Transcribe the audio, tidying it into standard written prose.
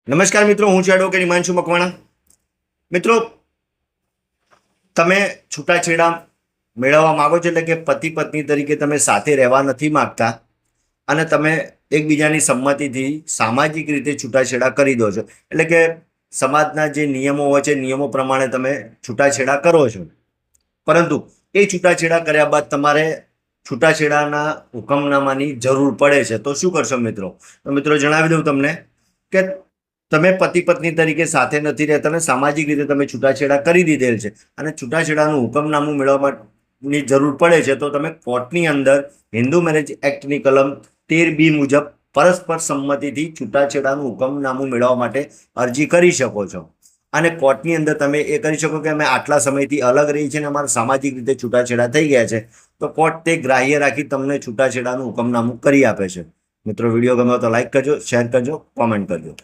નમસ્કાર મિત્રો, હું છું એડવોકેટ હિમાંશુ મકવાણા. મિત્રો, તમે છૂટાછેડા મેળવવા માગો છો, એટલે કે પતિ પત્ની તરીકે તમે સાથે રહેવા નથી માગતા અને તમે એકબીજાની સંમતિથી સામાજિક રીતે છૂટાછેડા કરી દો છો. એટલે કે સમાજના જે નિયમો હોય છે, નિયમો પ્રમાણે તમે છૂટાછેડા કરો છો. પરંતુ એ છૂટાછેડા કર્યા બાદ તમારે છૂટાછેડાના હુકમનામાની જરૂર પડે છે. તો શું કરશો મિત્રો? તો મિત્રો જણાવી દઉં તમને કે તમે પતિ પત્ની તરીકે સાથે નથી રહેતા અને સામાજિક રીતે તમે છૂટાછેડા કરી દીધેલ છે અને છૂટાછેડાનું હુકમનામું મેળવવાની જરૂર પડે છે, તો તમે કોર્ટની અંદર હિન્દુ મેરેજ એક્ટની કલમ 13B મુજબ પરસ્પર સંમતિથી છૂટાછેડાનું હુકમનામું મેળવવા માટે અરજી કરી શકો છો. અને કોર્ટની અંદર તમે એ કરી શકો કે અમે આટલા સમયથી અલગ રહી છે અને અમારા સામાજિક રીતે છૂટાછેડા થઈ ગયા છે, તો કોર્ટ તે ગ્રાહ્ય રાખી તમને છૂટાછેડાનું હુકમનામું કરી આપે છે. મિત્રો, વિડીયો ગમ્યો તો લાઈક કરજો, શેર કરજો, કોમેન્ટ કરજો.